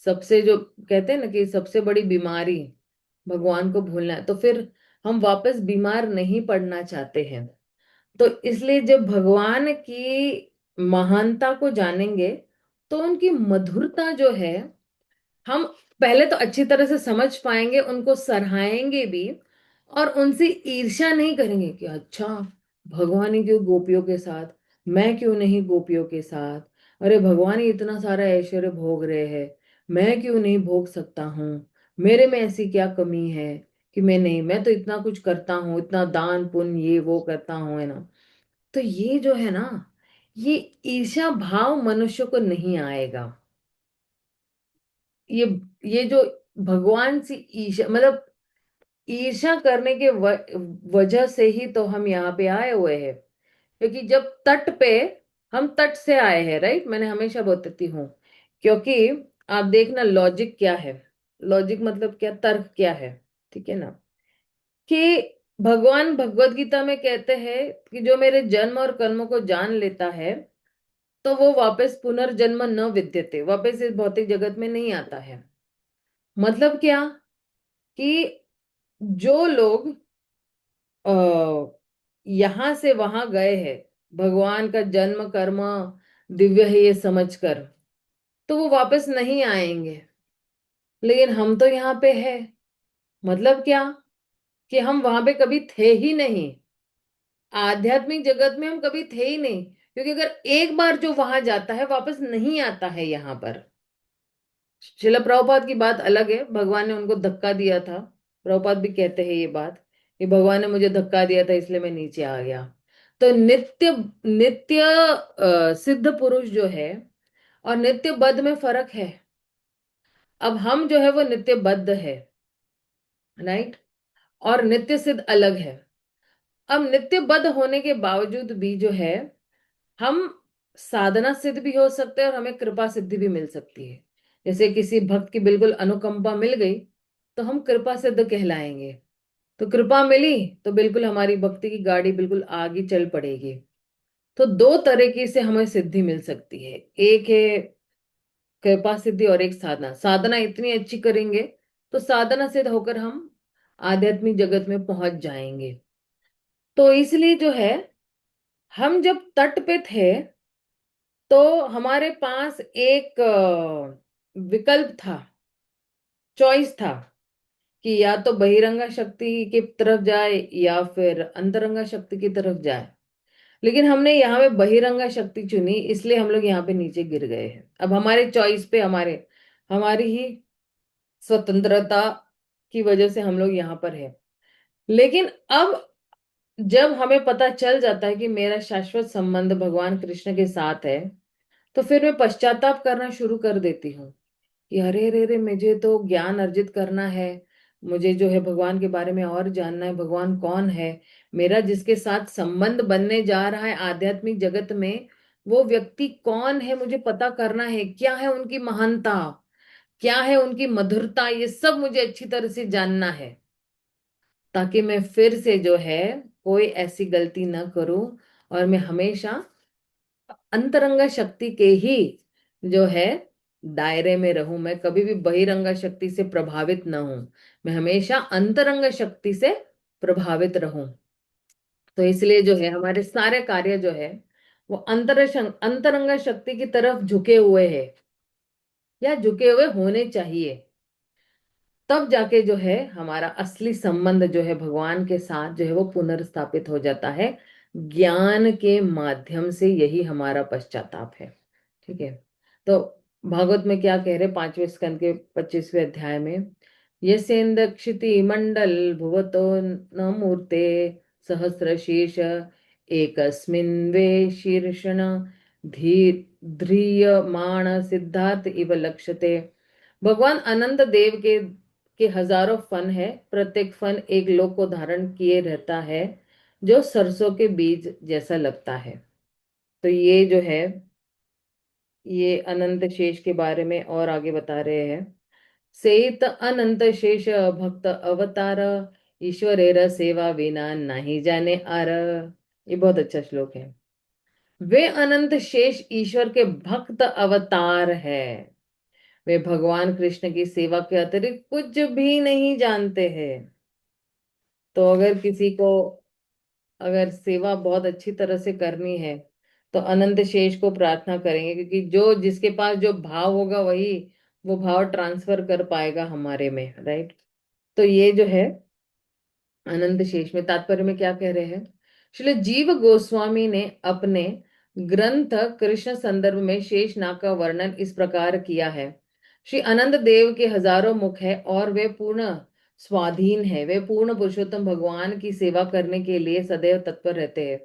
सबसे जो कहते हैं ना कि सबसे बड़ी बीमारी भगवान को भूलना है, तो फिर हम वापस बीमार नहीं पड़ना चाहते हैं। तो इसलिए जब भगवान की महानता को जानेंगे तो उनकी मधुरता जो है, हम पहले तो अच्छी तरह से समझ पाएंगे, उनको सराहेंगे भी, और उनसे ईर्ष्या नहीं करेंगे कि अच्छा भगवान ही क्यों गोपियों के साथ, मैं क्यों नहीं गोपियों के साथ, अरे भगवान ही इतना सारा ऐश्वर्य भोग रहे हैं, मैं क्यों नहीं भोग सकता हूँ, मेरे में ऐसी क्या कमी है कि मैं नहीं, मैं तो इतना कुछ करता हूँ, इतना दान पुण्य ये वो करता हूँ, है ना। तो ये जो है ना, ये ईर्ष्या भाव मनुष्य को नहीं आएगा। ये ये जो भगवान से ईर्ष्या, मतलब ईर्ष्या करने के वजह से ही तो हम यहाँ पे आए हुए हैं। क्योंकि जब तट पे, हम तट से आए हैं, राइट, मैंने हमेशा बताती हूँ क्योंकि आप देखना लॉजिक क्या है। लॉजिक मतलब क्या, तर्क क्या है, ठीक है ना। कि भगवान भगवत गीता में कहते हैं कि जो मेरे जन्म और कर्मों को जान लेता है तो वो वापस पुनर्जन्म न विद्यते, वापस इस भौतिक जगत में नहीं आता है। मतलब क्या, कि जो लोग आ, यहां से वहां गए हैं, भगवान का जन्म कर्म दिव्य है ये समझकर, तो वो वापस नहीं आएंगे। लेकिन हम तो यहाँ पे है, मतलब क्या, कि हम वहां पे कभी थे ही नहीं। आध्यात्मिक जगत में हम कभी थे ही नहीं, क्योंकि अगर एक बार जो वहां जाता है वापस नहीं आता है यहाँ पर। शिला प्रभुपाद की बात अलग है, भगवान ने उनको धक्का दिया था। प्रभुपाद भी कहते हैं ये बात, कि भगवान ने मुझे धक्का दिया था इसलिए मैं नीचे आ गया। तो नित्य नित्य सिद्ध पुरुष जो है और नित्य बद्ध में फर्क है। अब हम जो है वो नित्य बद्ध है, राइट, और नित्य सिद्ध अलग है। अब नित्य बद्ध होने के बावजूद भी जो है, हम साधना सिद्ध भी हो सकते हैं और हमें कृपा सिद्धि भी मिल सकती है। जैसे किसी भक्त की बिल्कुल अनुकंपा मिल गई तो हम कृपा सिद्ध कहलाएंगे। तो कृपा मिली तो बिल्कुल हमारी भक्ति की गाड़ी बिल्कुल आगे चल पड़ेगी। तो दो तरीके से हमें सिद्धि मिल सकती है, एक है कृपा सिद्धि और एक साधना। साधना इतनी अच्छी करेंगे तो साधना सिद्ध होकर हम आध्यात्मिक जगत में पहुंच जाएंगे। तो इसलिए जो है, हम जब तट पे थे तो हमारे पास एक विकल्प था, चॉइस था, कि या तो बहिरंगा शक्ति की तरफ जाए या फिर अंतरंगा शक्ति की तरफ जाए। लेकिन हमने यहाँ पे बहिरंगा शक्ति चुनी, इसलिए हम लोग यहाँ पे नीचे गिर गए हैं। अब हमारे चॉइस पे, हमारी ही स्वतंत्रता की वजह से हम लोग यहाँ पर है। लेकिन अब जब हमें पता चल जाता है कि मेरा शाश्वत संबंध भगवान कृष्ण के साथ है, तो फिर मैं पश्चाताप करना शुरू कर देती हूँ कि अरे रे रे, मुझे तो ज्ञान अर्जित करना है, मुझे जो है भगवान के बारे में और जानना है, भगवान कौन है, मेरा जिसके साथ संबंध बनने जा रहा है आध्यात्मिक जगत में, वो व्यक्ति कौन है, मुझे पता करना है, क्या है उनकी महानता, क्या है उनकी मधुरता, ये सब मुझे अच्छी तरह से जानना है, ताकि मैं फिर से जो है कोई ऐसी गलती ना करूं और मैं हमेशा अंतरंगा शक्ति के ही जो है दायरे में रहूं। मैं कभी भी बहिरंगा शक्ति से प्रभावित ना हूं, मैं हमेशा अंतरंगा शक्ति से प्रभावित रहूं। तो इसलिए जो है हमारे सारे कार्य जो है वो अंतरंगा शक्ति की तरफ झुके हुए हैं, या झुके हुए होने चाहिए। तब जाके जो है हमारा असली संबंध जो है भगवान के साथ जो है वो पुनर्स्थापित हो जाता है। ज्ञान के माध्यम से यही हमारा पश्चाताप है, ठीक है। तो भागवत में क्या कह रहे, 5वें स्कंद के 25वें अध्याय में, यसेन्द्र क्षिति मंडल भुवतो न मूर्ते सहस्र शीर्ष एकस्मिन् वे शीर्षण धीर ध्रियमाण सिद्धार्थ इव लक्ष्यते। भगवान अनंत देव के हजारों फन है, प्रत्येक फन एक लोक को धारण किए रहता है, जो सरसों के बीज जैसा लगता है। तो ये जो है, ये अनंत शेष के बारे में और आगे बता रहे हैं। सेत अनंत शेष भक्त अवतार, ईश्वरेर सेवा विना नहीं जाने आर। ये बहुत अच्छा श्लोक है। वे अनंत शेष ईश्वर के भक्त अवतार है, वे भगवान कृष्ण की सेवा के अतिरिक्त कुछ भी नहीं जानते हैं। तो अगर किसी को, अगर सेवा बहुत अच्छी तरह से करनी है तो अनंत शेष को प्रार्थना करेंगे, क्योंकि जो जिसके पास जो भाव होगा वही वो भाव ट्रांसफर कर पाएगा हमारे में, राइट। तो ये जो है अनंत शेष में तात्पर्य में क्या कह रहे हैं, श्रील जीव गोस्वामी ने अपने ग्रंथ कृष्ण संदर्भ में शेष नाग का वर्णन इस प्रकार किया है। श्री अनंत देव के हजारों मुख है और वे पूर्ण स्वाधीन है, वे पूर्ण पुरुषोत्तम भगवान की सेवा करने के लिए सदैव तत्पर रहते हैं,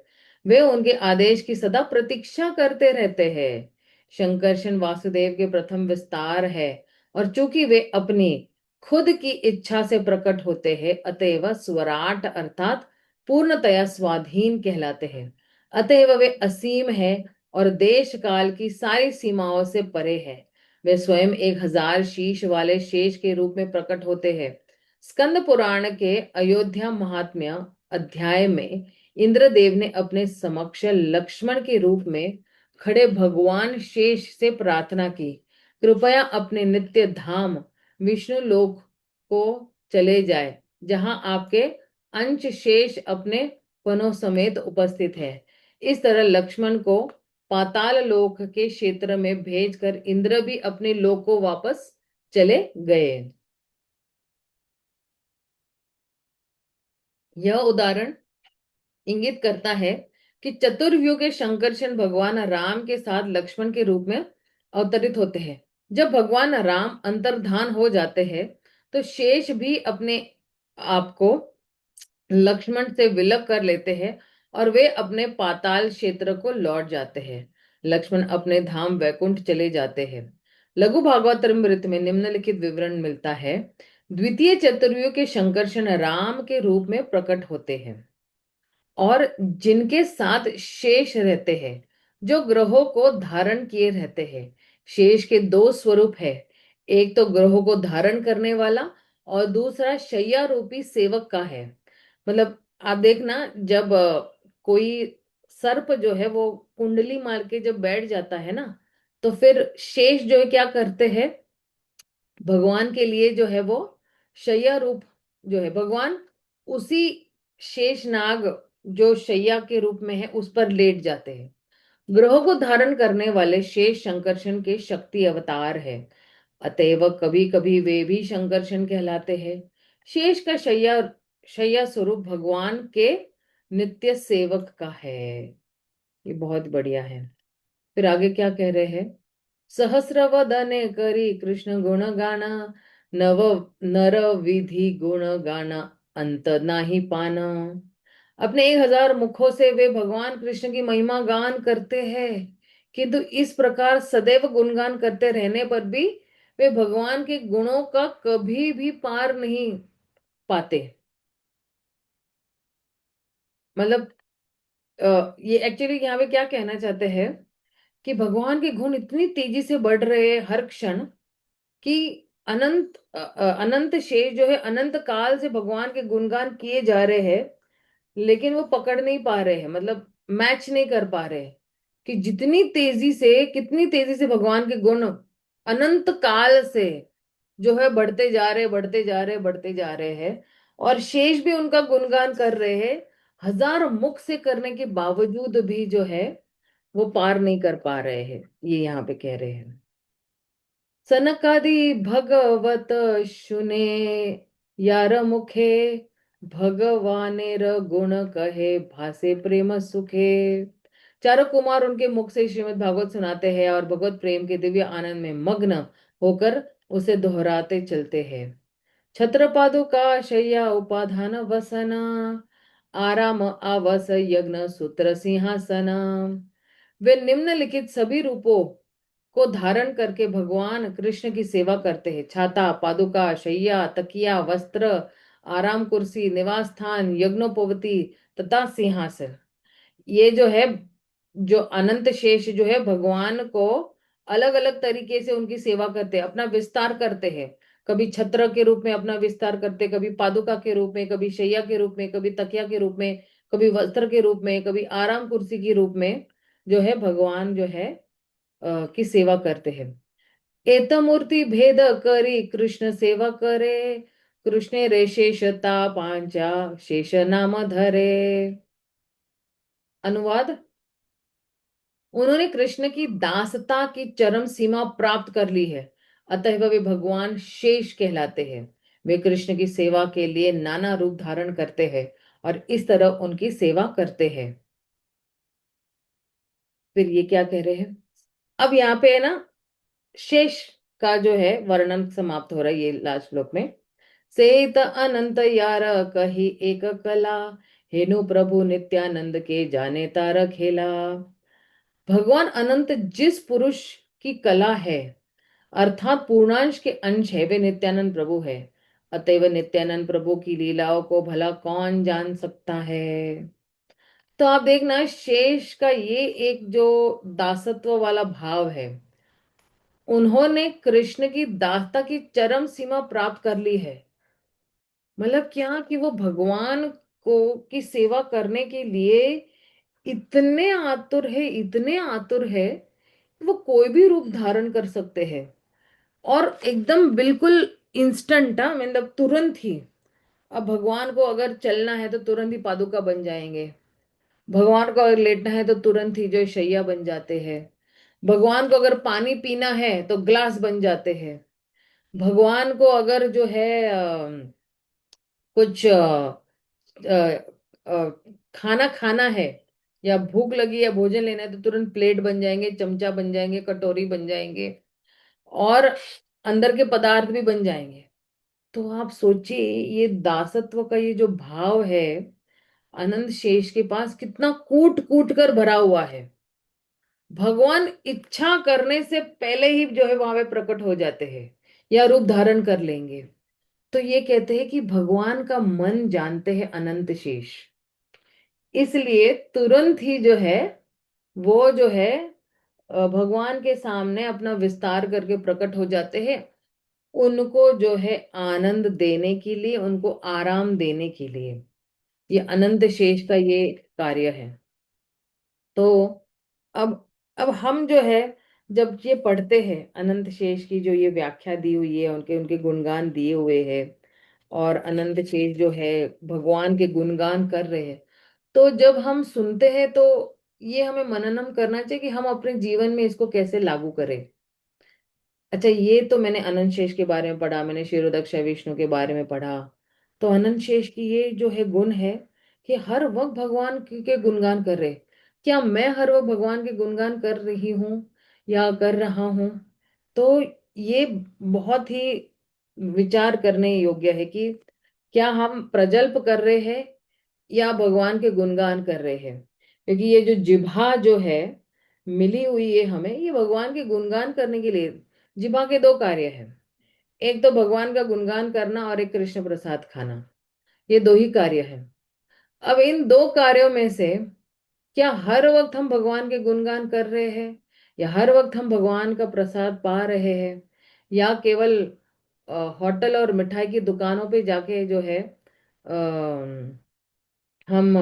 वे उनके आदेश की सदा प्रतीक्षा करते रहते हैं। शंकरशन वासुदेव के प्रथम विस्तार है, और चूंकि वे अपनी खुद की इच्छा से प्रकट होते हैं, अतएव स्वराट अर्थात पूर्णतया स्वाधीन कहलाते हैं। अतएव वे असीम है और देश काल की सारी सीमाओं से परे है। वे स्वयं 1,000 शीश वाले शेष के रूप में प्रकट होते हैं। स्कंद पुराण के अयोध्या महात्म्य अध्याय में इंद्रदेव ने अपने समक्ष लक्ष्मण के रूप में खड़े भगवान शेष से प्रार्थना की, कृपया अपने नित्य धाम विष्णु लोक को चले जाए, जहां आपके अंश शेष अपने पनों समेत उपस्थित है। इस तरह लक्ष्मण को पाताल लोक के क्षेत्र में भेजकर इंद्र भी अपने लोक को वापस चले गए। यह उदाहरण इंगित करता है कि चतुर्व्यूह के शंकरषण भगवान राम के साथ लक्ष्मण के रूप में अवतरित होते हैं। जब भगवान राम अंतर्धान हो जाते हैं तो शेष भी अपने आप को लक्ष्मण से विलग कर लेते हैं और वे अपने पाताल क्षेत्र को लौट जाते हैं। लक्ष्मण अपने धाम वैकुंठ चले जाते हैं। लघु भागवतमृत में निम्नलिखित विवरण मिलता है। द्वितीय चतुर्युग के शंकरषण राम के रूप में प्रकट होते हैं और जिनके साथ शेष रहते हैं, जो ग्रहों को धारण किए रहते हैं। शेष के दो स्वरूप है, एक तो ग्रहों को धारण करने वाला और दूसरा शैया रूपी सेवक का है। मतलब आप देखना, जब कोई सर्प जो है वो कुंडली मार के जब बैठ जाता है ना, तो फिर शेष जो है क्या करते हैं, भगवान के लिए जो है वो शैया रूप जो है, भगवान उसी शेष नाग जो शैया के रूप में है उस पर लेट जाते हैं। ग्रहों को धारण करने वाले शेष शंकरषण के शक्ति अवतार है, अतएव कभी कभी वे भी शंकरषण कहलाते हैं। शेष का शैया शैया स्वरूप भगवान के नित्य सेवक का है। ये बहुत बढ़िया है। फिर आगे क्या कह रहे हैं। सहस्रवदने करी कृष्ण गुण गाना, नव नर विधि गुण गाना, अंत नाही पाना। अपने 1,000 मुखों से वे भगवान कृष्ण की महिमा गान करते हैं, किंतु इस प्रकार सदैव गुणगान करते रहने पर भी वे भगवान के गुणों का कभी भी पार नहीं पाते। मतलब ये एक्चुअली यहाँ पे क्या कहना चाहते हैं कि भगवान के गुण इतनी तेजी से बढ़ रहे हैं हर क्षण कि अनंत शेष जो है अनंत काल से भगवान के गुणगान किए जा रहे हैं, लेकिन वो पकड़ नहीं पा रहे हैं, मतलब मैच नहीं कर पा रहे हैं कि जितनी तेजी से, कितनी तेजी से भगवान के गुण अनंत काल से जो है बढ़ते जा रहे, बढ़ते जा रहे, बढ़ते जा रहे हैं। और शेष भी उनका गुणगान कर रहे हैं, 1,000 मुख से करने के बावजूद भी जो है वो पार नहीं कर पा रहे हैं, ये यहाँ पे कह रहे हैं। सनकादि भगवत शुने यार मुखे, भगवानेर गुण कहे भासे प्रेम सुखे। चारों कुमार उनके मुख से श्रीमद् भागवत सुनाते हैं और भगवत प्रेम के दिव्य आनंद में मग्न होकर उसे दोहराते चलते हैं। छत्रपादुका शय्या उपाधान वसना, आराम आवस यज्ञ सूत्र सिंहासन। वे निम्नलिखित सभी रूपों को धारण करके भगवान कृष्ण की सेवा करते हैं। छाता, पादुका, शैया, तकिया, वस्त्र, आराम कुर्सी, निवास स्थान, यज्ञोपवीति तथा सिंहासन। ये जो है, जो अनंत शेष जो है भगवान को अलग अलग तरीके से उनकी सेवा करते हैं, अपना विस्तार करते हैं। कभी छत्र के रूप में अपना विस्तार करते, कभी पादुका के रूप में, कभी शैया के रूप में, कभी तकिया के रूप में, कभी वस्त्र के रूप में, कभी आराम कुर्सी के रूप में जो है भगवान जो है की सेवा करते हैं। एतमूर्ति भेद करी कृष्ण सेवा करे, कृष्ण रे शेषता पांचा शेष नाम धरे। अनुवाद। उन्होंने कृष्ण की दासता की चरम सीमा प्राप्त कर ली है, अतः वे भगवान शेष कहलाते हैं। वे कृष्ण की सेवा के लिए नाना रूप धारण करते हैं और इस तरह उनकी सेवा करते हैं। फिर ये क्या कह रहे हैं, अब यहाँ पे है ना, शेष का जो है वर्णन समाप्त हो रहा है ये लास्ट श्लोक में। सेत अनंत यार कही एक कला, हेनु प्रभु नित्यानंद के जाने तार खेला। भगवान अनंत जिस पुरुष की कला है, अर्थात पूर्णांश के अंश है, वे नित्यानंद प्रभु है। अतएव नित्यानंद प्रभु की लीलाओं को भला कौन जान सकता है। तो आप देखना, शेष का ये एक जो दासत्व वाला भाव है, उन्होंने कृष्ण की दासता की चरम सीमा प्राप्त कर ली है। मतलब क्या कि वो भगवान को की सेवा करने के लिए इतने आतुर है, इतने आतुर है, वो कोई भी रूप धारण कर सकते हैं। और एकदम बिल्कुल इंस्टेंट, मतलब तुरंत ही। अब भगवान को अगर चलना है तो तुरंत ही पादुका बन जाएंगे। भगवान को अगर लेटना है तो तुरंत ही जो शैया बन जाते हैं। भगवान को अगर पानी पीना है तो ग्लास बन जाते हैं। भगवान को अगर जो है कुछ अ, अ, खाना खाना है, या भूख लगी या भोजन लेना है, तो तुरंत प्लेट बन जाएंगे, चमचा बन जाएंगे, कटोरी बन जाएंगे, और अंदर के पदार्थ भी बन जाएंगे। तो आप सोचिए, ये दासत्व का ये जो भाव है अनंत शेष के पास, कितना कूट कूट कर भरा हुआ है। भगवान इच्छा करने से पहले ही जो है वहां पे प्रकट हो जाते हैं या रूप धारण कर लेंगे। तो ये कहते हैं कि भगवान का मन जानते हैं अनंत शेष, इसलिए तुरंत ही जो है वो जो है भगवान के सामने अपना विस्तार करके प्रकट हो जाते हैं, उनको जो है आनंद देने के लिए, उनको आराम देने के लिए। ये अनंत शेष का ये कार्य है। तो अब अब हम जो है जब ये पढ़ते हैं अनंत शेष की जो ये व्याख्या दी हुई है, उनके उनके गुणगान दिए हुए हैं, और अनंत शेष जो है भगवान के गुणगान कर रहे हैं, तो जब हम सुनते हैं तो ये हमें मननम करना चाहिए कि हम अपने जीवन में इसको कैसे लागू करें। अच्छा, ये तो मैंने अनंत शेष के बारे में पढ़ा, मैंने क्षीरोदक्ष विष्णु के बारे में पढ़ा। तो अनंत शेष की ये जो है गुण है कि हर वक्त भगवान के गुणगान कर रहे। क्या मैं हर वक्त भगवान के गुणगान कर रही हूँ या कर रहा हूँ? तो ये बहुत ही विचार करने योग्य है कि क्या हम प्रजल्प कर रहे हैं या भगवान के गुणगान कर रहे हैं। क्योंकि ये जो जिह्वा जो है मिली हुई है हमें, ये भगवान के गुणगान करने के लिए। जिह्वा के दो कार्य हैं, एक तो भगवान का गुणगान करना और एक कृष्ण प्रसाद खाना। ये दो ही कार्य हैं। अब इन दो कार्यों में से क्या हर वक्त हम भगवान के गुणगान कर रहे हैं, या हर वक्त हम भगवान का प्रसाद पा रहे हैं, या केवल होटल और मिठाई की दुकानों पे जाके जो है हम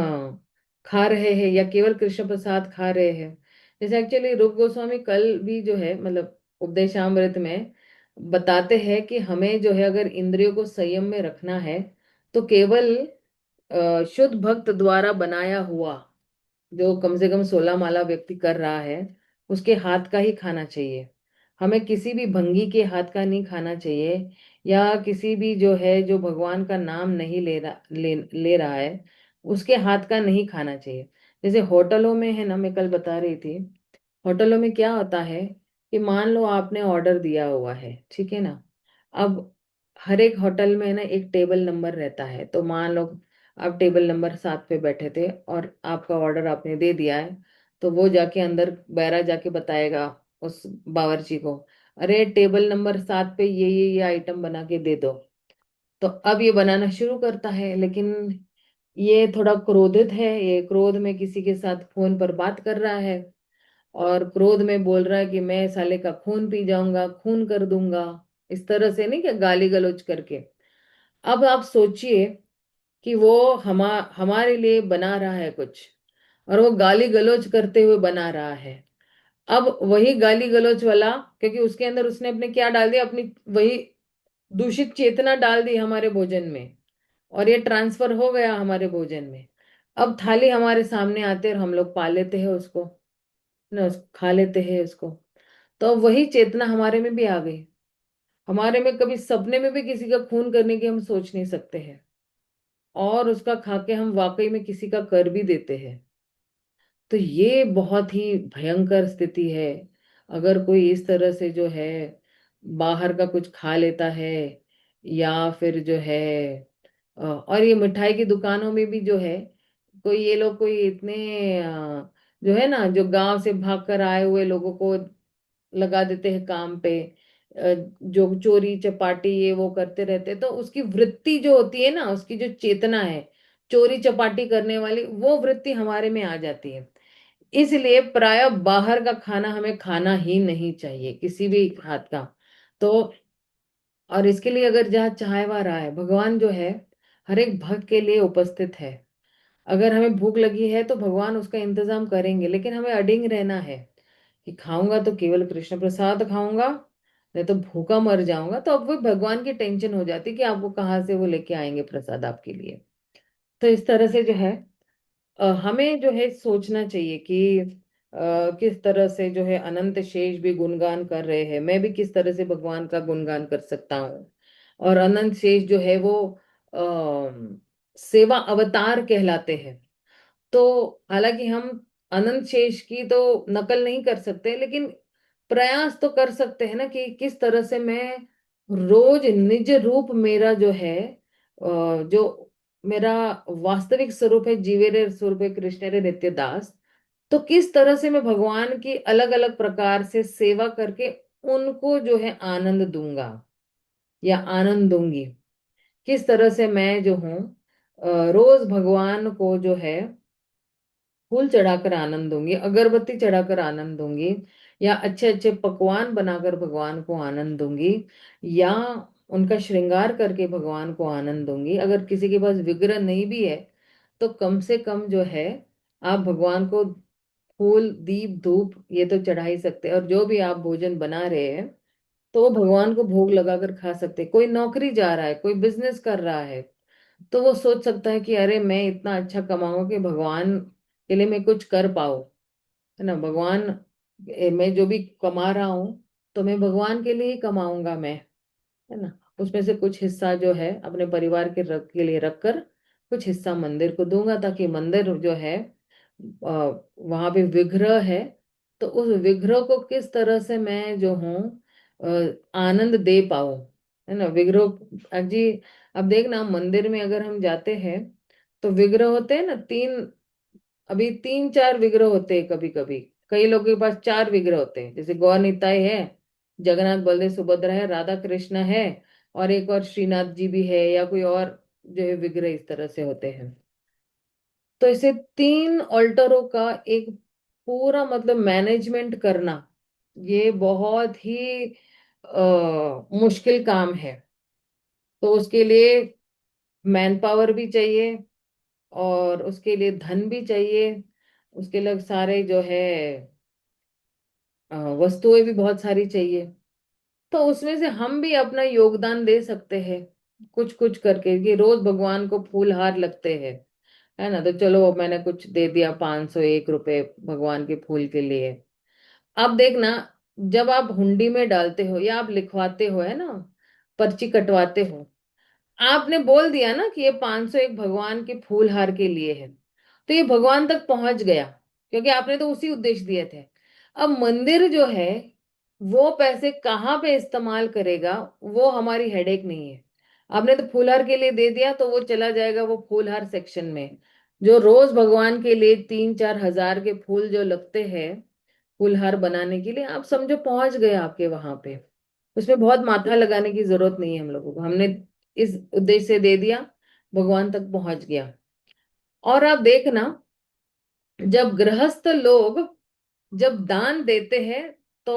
खा रहे हैं, या केवल कृष्ण प्रसाद खा रहे हैं। जैसे एक्चुअली रूप गोस्वामी कल भी जो है मतलब उपदेशामृत में बताते हैं कि हमें जो है अगर इंद्रियों को संयम में रखना है तो केवल शुद्ध भक्त द्वारा बनाया हुआ, जो कम से कम 16 माला व्यक्ति कर रहा है, उसके हाथ का ही खाना चाहिए। हमें किसी भी भंगी के हाथ का नहीं खाना चाहिए, या किसी भी जो है जो भगवान का नाम नहीं ले रहा है उसके हाथ का नहीं खाना चाहिए। जैसे होटलों में है ना, मैं कल बता रही थी, होटलों में क्या होता है कि मान लो आपने ऑर्डर दिया हुआ है, ठीक है ना। अब हर एक होटल में ना एक टेबल नंबर रहता है। तो मान लो आप टेबल नंबर 7 पे बैठे थे और आपका ऑर्डर आपने दे दिया है, तो वो जाके अंदर बैरा जाके बताएगा उस बावर्ची को, अरे टेबल नंबर 7 पे ये आइटम बना के दे दो। तो अब ये बनाना शुरू करता है, लेकिन ये थोड़ा क्रोधित है, ये क्रोध में किसी के साथ फोन पर बात कर रहा है, और क्रोध में बोल रहा है कि मैं साले का खून पी जाऊंगा, खून कर दूंगा, इस तरह से, नहीं क्या, गाली गलौज करके। अब आप सोचिए कि वो हमारे लिए बना रहा है कुछ, और वो गाली गलौज करते हुए बना रहा है। अब वही गाली गलौज वाला, क्योंकि उसके अंदर उसने अपने क्या डाल दिया, अपनी वही दूषित चेतना डाल दी हमारे भोजन में, और ये ट्रांसफर हो गया हमारे भोजन में। अब थाली हमारे सामने आते और हम लोग पा लेते हैं उसको, ना उसको खा लेते हैं उसको। तो वही चेतना हमारे में भी आ गई। हमारे में कभी सपने में भी किसी का खून करने की हम सोच नहीं सकते हैं, और उसका खा के हम वाकई में किसी का कर भी देते हैं। तो ये बहुत ही भयंकर स्थिति है। अगर कोई इस तरह से जो है बाहर का कुछ खा लेता है, या फिर जो है और ये मिठाई की दुकानों में भी जो है, कोई ये लोग कोई इतने जो है ना, जो गांव से भाग कर आए हुए लोगों को लगा देते हैं काम पे, जो चोरी चपाटी ये वो करते रहते हैं, तो उसकी वृत्ति जो होती है ना, उसकी जो चेतना है चोरी चपाटी करने वाली, वो वृत्ति हमारे में आ जाती है। इसलिए प्राय बाहर का खाना हमें खाना ही नहीं चाहिए, किसी भी हाथ का। तो और इसके लिए अगर जहाँ चाहवा रहा है, भगवान जो है हर एक भक्त के लिए उपस्थित है। अगर हमें भूख लगी है तो भगवान उसका इंतजाम करेंगे, लेकिन हमें अडिग रहना है कि खाऊंगा तो केवल कृष्ण प्रसाद खाऊंगा, नहीं तो भूखा मर जाऊंगा। तो अब वो भगवान की टेंशन हो जाती कि आपको कहाँ से वो लेके आएंगे प्रसाद आपके लिए। तो इस तरह से जो है हमें जो है सोचना चाहिए कि किस तरह से जो है अनंत शेष भी गुणगान कर रहे हैं, मैं भी किस तरह से भगवान का गुणगान कर सकता हूँ। और अनंत शेष जो है वो सेवा अवतार कहलाते हैं। तो हालांकि हम अनंत शेष की तो नकल नहीं कर सकते, लेकिन प्रयास तो कर सकते हैं ना कि किस तरह से मैं रोज निज रूप मेरा जो है जो मेरा वास्तविक स्वरूप है, जीवेरे स्वरूप है कृष्ण रे नित्य दास। तो किस तरह से मैं भगवान की अलग अलग प्रकार से सेवा करके उनको जो है आनंद दूंगा या आनंद दूंगी। किस तरह से मैं जो हूँ रोज भगवान को जो है फूल चढ़ाकर आनंद दूंगी, अगरबत्ती चढ़ाकर आनंद दूंगी, या अच्छे अच्छे पकवान बनाकर भगवान को आनंद दूंगी, या उनका श्रृंगार करके भगवान को आनंद दूंगी। अगर किसी के पास विग्रह नहीं भी है तो कम से कम जो है आप भगवान को फूल दीप धूप ये तो चढ़ा ही सकते हैं। और जो भी आप भोजन बना रहे हैं तो वो भगवान को भोग लगाकर खा सकते हैं। कोई नौकरी जा रहा है, कोई बिजनेस कर रहा है, तो वो सोच सकता है कि अरे मैं इतना अच्छा कमाऊंगा कि भगवान के लिए मैं कुछ कर पाऊँ, है ना। भगवान मैं जो भी कमा रहा हूँ तो मैं भगवान के लिए ही कमाऊंगा मैं, है ना। उसमें से कुछ हिस्सा जो है अपने परिवार के लिए रखकर कुछ हिस्सा मंदिर को दूंगा, ताकि मंदिर जो है वहां पे विग्रह है, तो उस विग्रह को किस तरह से मैं जो हूँ आनंद दे पाऊँ, है ना। विग्रह जी, अब देखना मंदिर में अगर हम जाते हैं तो विग्रह होते हैं ना तीन, अभी तीन चार विग्रह होते हैं कभी कभी। कई लोगों के पास चार विग्रह होते हैं, जैसे गौर निताई है, जगन्नाथ बलदेव सुभद्रा है, राधा कृष्ण है, और एक और श्रीनाथ जी भी है, या कोई और जो है विग्रह इस तरह से होते हैं। तो इसे तीन ऑल्टरों का एक पूरा मतलब मैनेजमेंट करना, ये बहुत ही मुश्किल काम है। तो उसके लिए मैन पावर भी चाहिए, और उसके लिए धन भी चाहिए, उसके लिए सारे जो है वस्तुएं भी बहुत सारी चाहिए। तो उसमें से हम भी अपना योगदान दे सकते हैं कुछ कुछ करके, कि रोज भगवान को फूल हार लगते हैं, है ना। तो चलो अब मैंने कुछ दे दिया, 501 रुपए भगवान के फूल के लिए। अब देखना, जब आप हुंडी में डालते हो या आप लिखवाते हो, है ना, पर्ची कटवाते हो, आपने बोल दिया ना कि ये 501 भगवान के फूल हार के लिए है, तो ये भगवान तक पहुंच गया, क्योंकि आपने तो उसी उद्देश्य दिए थे। अब मंदिर जो है वो पैसे कहाँ पे इस्तेमाल करेगा वो हमारी हेडेक नहीं है। आपने तो फूलहार के लिए दे दिया तो वो चला जाएगा वो फूलहार सेक्शन में। जो रोज भगवान के लिए 3-4 हजार के फूल जो लगते हैं फूलहार बनाने के लिए, आप समझो पहुंच गए आपके वहां पे। उसमें बहुत माथा लगाने की जरूरत नहीं है हम लोगों को, हमने इस उद्देश्य से दे दिया, भगवान तक पहुंच गया। और आप देखना, जब गृहस्थ लोग जब दान देते हैं तो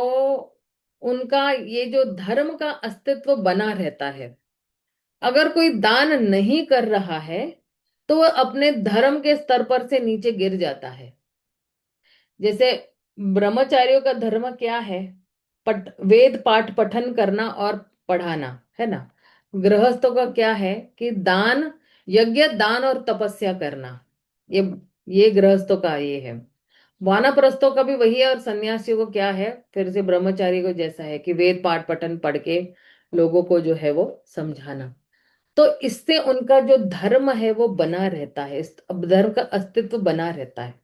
उनका ये जो धर्म का अस्तित्व बना रहता है। अगर कोई दान नहीं कर रहा है तो वह अपने धर्म के स्तर पर से नीचे गिर जाता है। जैसे ब्रह्मचारियों का धर्म क्या है? वेद पाठ पठन करना और पढ़ाना, है ना। गृहस्थों का क्या है कि दान, यज्ञ दान और तपस्या करना। ये ये गृहस्थों का ये है। वानप्रस्थों का भी वही है, और सन्यासियों को क्या है, फिर से ब्रह्मचारी को जैसा है कि वेद पाठ पठन पढ़ के लोगों को जो है वो समझाना। तो इससे उनका जो धर्म है वो बना रहता है, इस धर्म का अस्तित्व बना रहता है।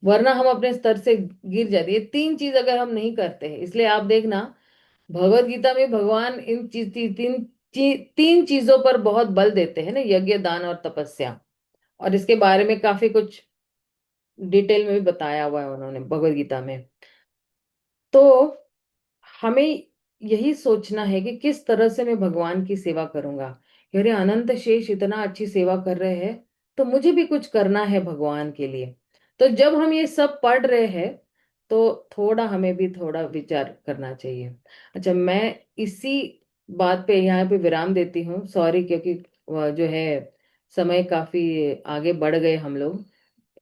वरना हम अपने स्तर से गिर जाते हैं। ये तीन चीज अगर हम नहीं करते हैं, इसलिए आप देखना भगवत गीता में भगवान इन तीन चीजों पर बहुत बल देते हैं ना, यज्ञ दान और तपस्या। और इसके बारे में काफी कुछ डिटेल में भी बताया हुआ है उन्होंने भगवत गीता में। तो हमें यही सोचना है कि किस तरह से मैं भगवान की सेवा करूंगा। अरे अनंत शेष इतना अच्छी सेवा कर रहे हैं तो मुझे भी कुछ करना है भगवान के लिए। तो जब हम ये सब पढ़ रहे हैं तो थोड़ा हमें भी थोड़ा विचार करना चाहिए। अच्छा, मैं इसी बात पे यहाँ पे विराम देती हूँ, सॉरी, क्योंकि जो है समय काफी आगे बढ़ गए हम लोग,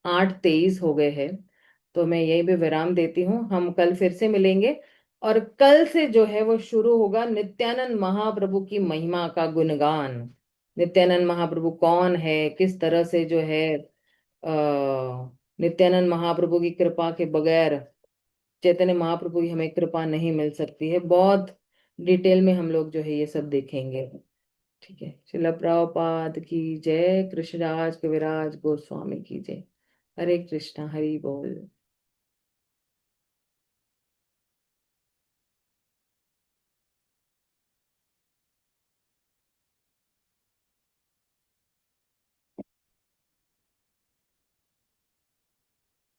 8:23 हो गए हैं। तो मैं यहीं पे विराम देती हूँ, हम कल फिर से मिलेंगे। और कल से जो है वो शुरू होगा नित्यानंद महाप्रभु की महिमा का गुणगान। नित्यानंद महाप्रभु कौन है, किस तरह से जो है नित्यानंद महाप्रभु की कृपा के बगैर चैतन्य महाप्रभु की हमें कृपा नहीं मिल सकती है, बहुत डिटेल में हम लोग जो है ये सब देखेंगे। ठीक है, श्रील प्रभुपाद की जय, कृष्णराज कविराज गोस्वामी की जय। हरे कृष्णा, हरि बोल।